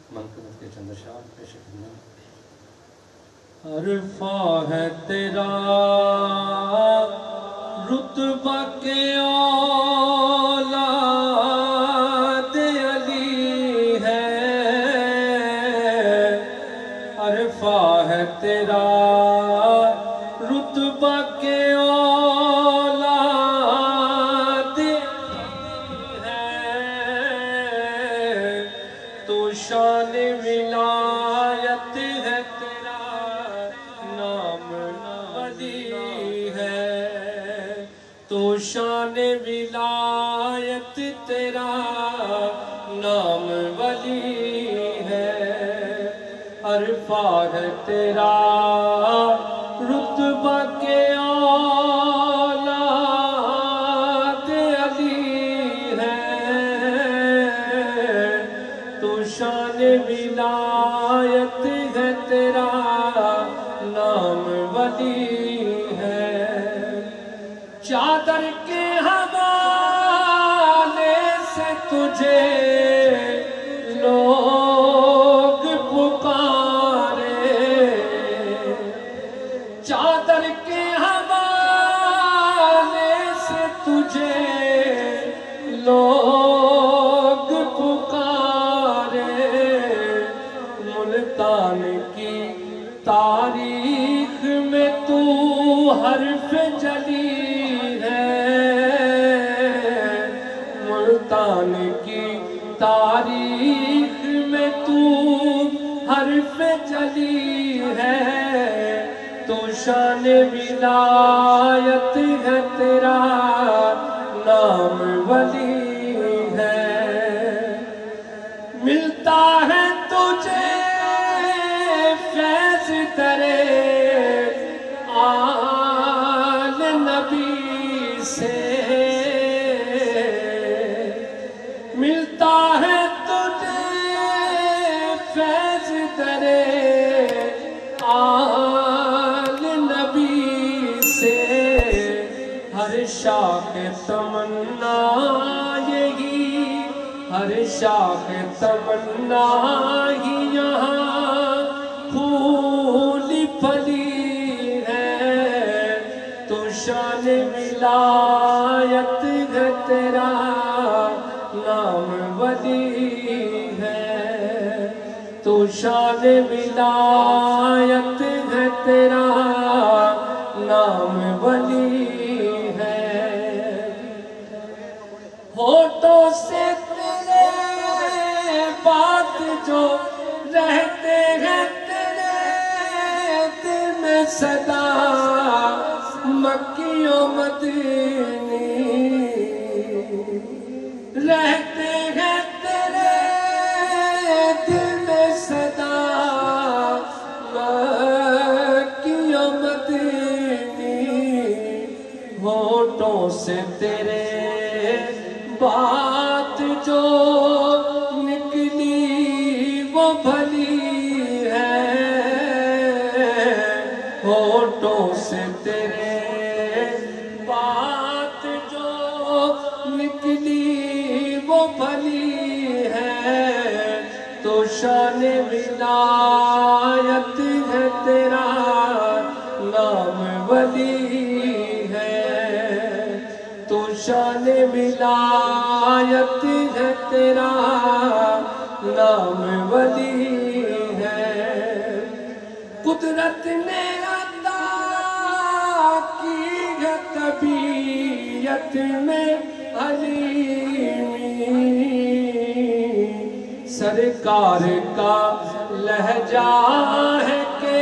منقبت کے چند اشعار پیش کرنا۔ عرفہ ہے تیرا رتبہ کے اولاد علی ہے، عرفہ ہے تیرا رتبہ کے اولاد علی ہے، تو شان ولایت ہے تیرا نام ولی ہے، تو شان ولایت تیرا نام ولی ہے، عرفہ ہے تیرا رتبہ کے اولاد علی ہے، تو شان ولایت ہے تیرا نام ولی ہے، چادر کے حوالے سے تجھے لوگ پکارے، چادر کے حوالے سے تجھے لوگ پکارے، ملتان کی تاریخ میں تو حرف جلی ہے، ملتان کی تاریخ میں تو حرف جلی ہے، تو شان ولایت ہے تیرا نام ولی ہے، ملتا ہے تجھے فیض درے آل نبی سے، ملتا ہے تجھے فیض درے آل نبی سے، ہر شاخ تمنا یہی، ہر شاخ تمنا ہی یہاں پھولی پھلی ہے، تو شان ولایت ہے تیرا نام ولی ہے، تو شان ولایت ہے تیرا نام ولی ہے، ہونٹوں سے تیرے بات جو رہتے ہیں تیرے دل میں صدا مکی و مدینی، رہتے ہیں تیرے دل میں صدا مکی و مدینی، ہونٹوں سے تیرے بات جو نکلی وہ بھلی ہے، ہونٹوں سے تیرے بات جو نکلی وہ بھلی ہے، تو شان ولایت ہے تیرا نام ولی ہے، تو شان ولایت ہے تیرا نام ولی ہے، قدرت نے عطا کی ہے طبیعت میں حلیمی، سرکار کا لہجہ ہے کہ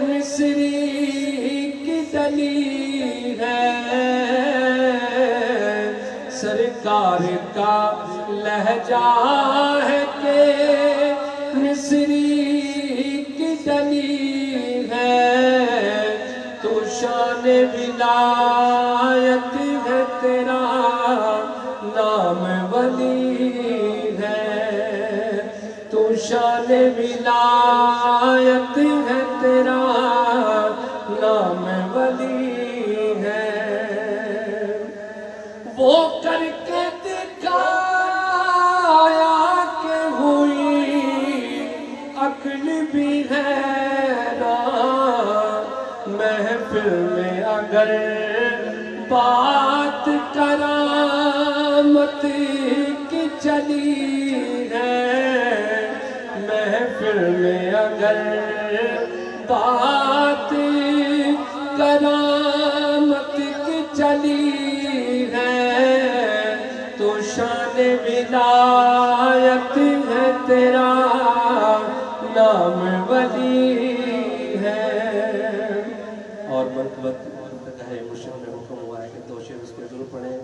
مصری کی دلی ہے، سرکار کا لہجہ ہے کہ مصری کی دلی ہے، تو شان ولایت ہے تیرا نام ولی ہے، تو شان ولایت ہے تیرا نام ولی ہے، وہ کر کے دکھایا کہ ہوئی عقل بھی ہے نا محفل میں اگر بات کرامت کی چلی ہے محفل میں اگر بات کرامت کی چلی ہے تو شان ولایت ہے تیرا نام ولی ہے۔ اور منقبت ہے مشہور میں حکم ہوا ہے کہ دو شعر اس کے ضرور پڑھیں۔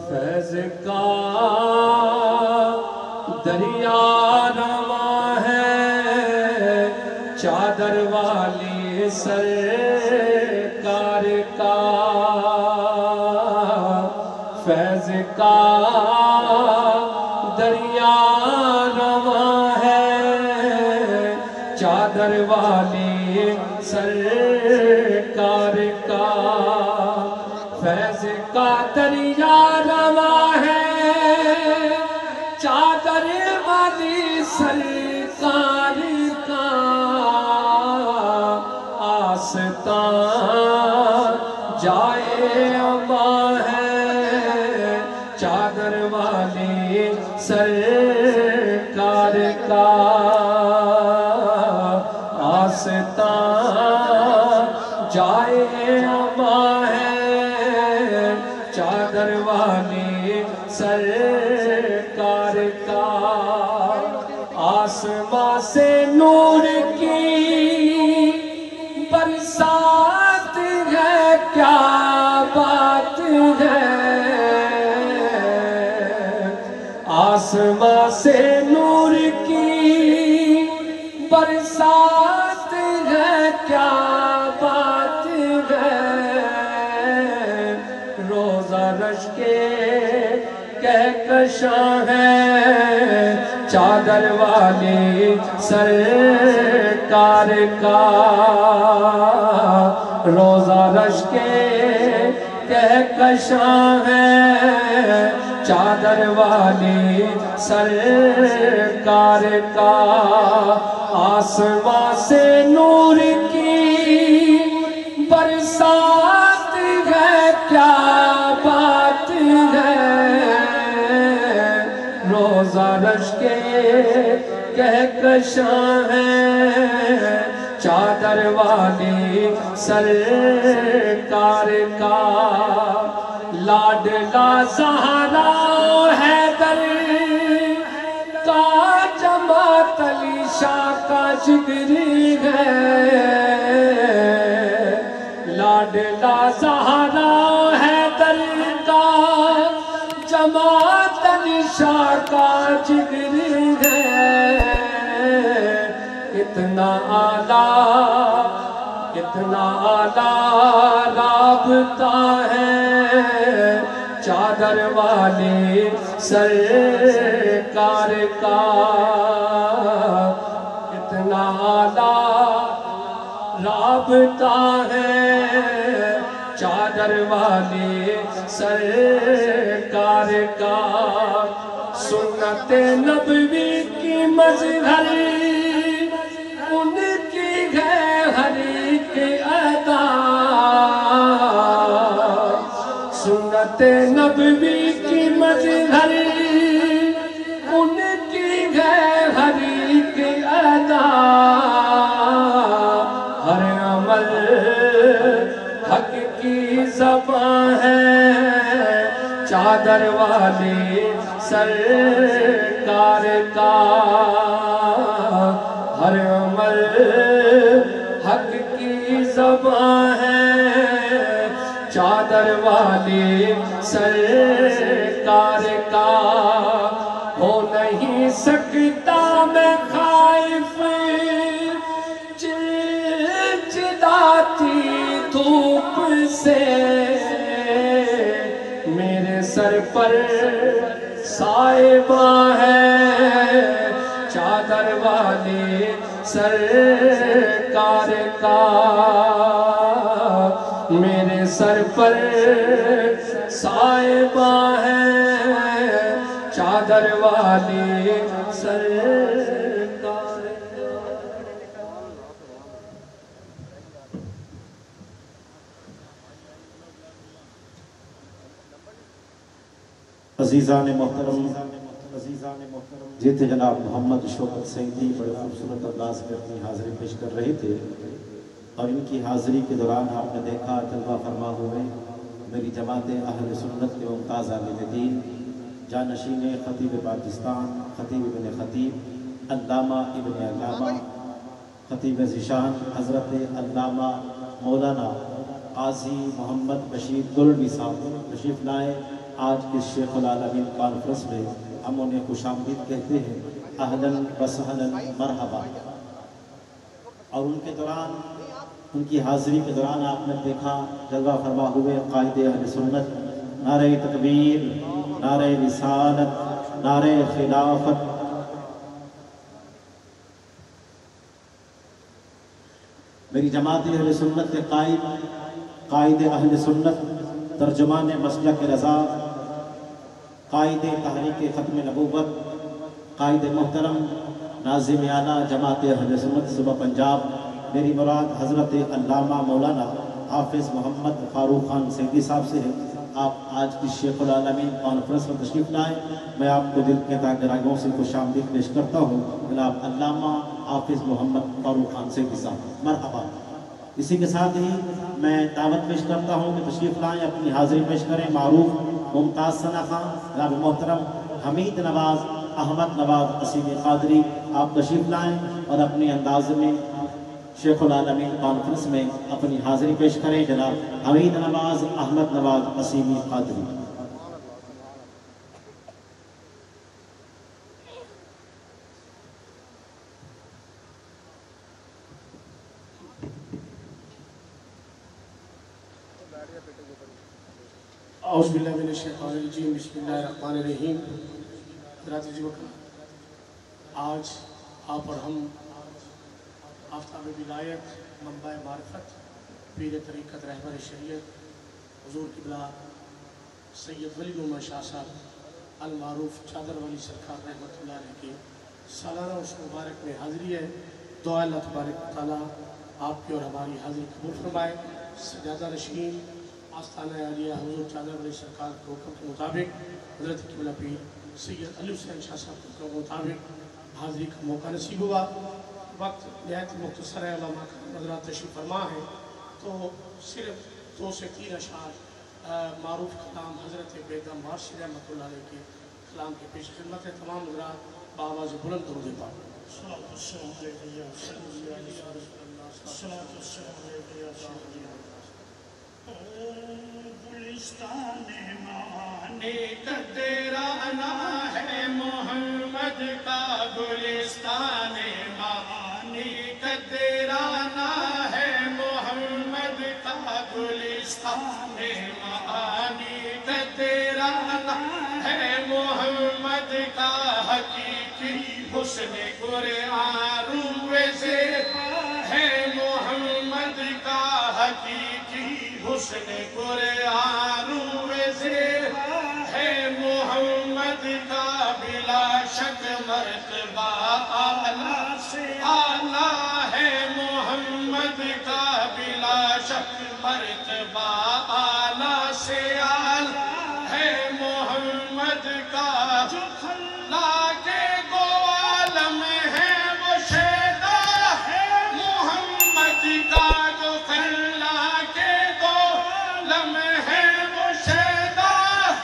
فیض کا دریا رواں ہے چادر والی سرکار کا فیض کا دریا رواں ہے چادر والی سرکار کا فیض کا دریا رواں ہے چادر والی سرکار کا آستان جائے عبا ہے چادر والی سرکار کا آستان جائے عبا ہے چادر والی سرکار کا آسمان سے نور کی برسات ہے کیا بات ہے آسمان سے نور کی برسات ہے کیا بات ہے روزہ رش کے کہکشاں ہے چادر والی سرکار کا روزہ رش کے کہکشاں ہے چادر والی سرکار کا آسمان سے نور کی برسات ہے کیا بات ہے روزہ رش کے کہکشاں ہے چادر والی سرکار کا لاڈلا زہرا حیدر کا جماعت علی شاہ کا جگری ہے لاڈلا زہرا حیدر کا جماعت علی شاہ کا جگری ہے اتنا اعلیٰ رابطہ ہے چادر والی سرکار کا اتنا اعلیٰ رابطہ ہے چادر والی سرکار کا سنت نبوی کی مظہر ان کی ہے ہر ایک ادا سنت نبوی کی مظہر ان کی ہے ہر ایک ادا ہر عمل حق کی زبان ہے چادر والی سرکار کا ہر عمل حق کی زبان ہے چادر والی سرکار کا ہو نہیں سکتا میں خائف چلچلاتی دھوپ سے میرے سر پر سائبہ ہے چادر والی سرکار کا میرے سر پر صاحبہ ہے چادر والی سرکار عزیزان محترم جیتے جناب محمد شوکت سیدی بڑے خوبصورت انداز میں اپنی حاضری پیش کر رہے تھے اور ان کی حاضری کے دوران آپ نے دیکھا جلوہ فرما ہوئے میری جماعت اہل سنت کے ممتاز عالم دین جانشین خطیب پاکستان خطیب ابن خطیب علامہ ابن علامہ خطیب ذیشان حضرت علامہ مولانا قاضی محمد بشیر گلوی صاحب تشریف لائے آج کے شیخ العالمین کانفرنس میں ہم انہیں خوش آمدید کہتے ہیں اہلاً و سہلاً مرحبا اور ان کے دوران ان کی حاضری کے دوران آپ نے دیکھا جلوہ فرما ہوئے قائد اہل سنت نعرہ تکبیر نعرہ رسالت نعرہ خلافت میری جماعت اہل سنت کے قائد اہل سنت ترجمان مسلک رضا قائد تحریک ختم نبوت قائد محترم ناظم اعلیٰ جماعت اہل سنت صوبہ پنجاب میری مراد حضرت علامہ مولانا حافظ محمد فاروق خان سیدی صاحب سے ہے آپ آج کی شیخ العالمین کانفرنس میں تشریف لائیں میں آپ کو دل کے گہرائیوں سے خوش آمدید پیش کرتا ہوں جناب علامہ حافظ محمد فاروق خان سیدی صاحب مرحبا اسی کے ساتھ ہی میں دعوت پیش کرتا ہوں کہ تشریف لائیں اپنی حاضری پیش کریں معروف ممتاز ثنا خان جناب محترم حمید نواز احمد نواز اسیم قادری آپ تشریف لائیں اور اپنے انداز میں شیخ العالمین کانفرنس میں اپنی حاضری پیش کریں جناب حمید نواز احمد نواز اسیم قادری اعوذ باللہ من الشیطان الرجیم بسم اللہ الرحمن الرحیم حضرات وکرام آج آپ اور ہم آفتاب ولایت منبع معرفت پیر طریقت رہبر شریعت حضور قبلہ سید ولی نعمان شاہ صاحب المعروف چادر والی سرکار رحمۃ اللہ علیہ کے سالانہ اس مبارک میں حاضری ہے دعا اللہ تبارک تعالیٰ آپ کی اور ہماری حاضری قبول فرمائے سجادہ نشین آستانہ عالیہ حضور چادر والی سرکار کے حکم کے مطابق حضرت قبلہ پیر سید علی حسین شاہ صاحب کے حکم کے مطابق حاضری کا موقع نصیب ہوا وقت نہایت مختصر ہے علماء کرام حضرات تشریف فرما ہے تو صرف 2 سے 3 اشعار معروف کلام حضرت بیگم وارثی رحمۃ اللہ علیہ کے کلام کے پیش خدمت ہے تمام حضرات بآواز بلند درود پاک گلستان معانی کا دیرانہ ہے محمد کا گلستان معانی کا دیرانہ ہے محمد کا گلستان معانی کا دیرانہ ہے محمد کا حقیقی حسن قرآن روے سے ہے محمد کا حقیقی حسن قرآن روے سے ہے محمد کا بلا شک مرتبہ اعلیٰ سے اعلیٰ ہے محمد کا بلا شک مرتبہ اعلیٰ سے اعلیٰ ہے محمد کا جو خلا کے گو عالم ہے وہ شیدا ہے محمد کا جو خلا کے گو عالم ہے وہ شیدا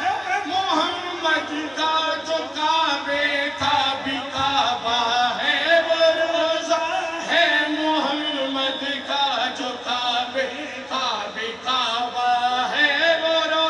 ہے محمد کا جو کعبے کا بھی کعبہ ہے وہ روزہ ہے محمد کا جو کعبے کا بھی کعبہ ہے وہ روزہ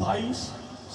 22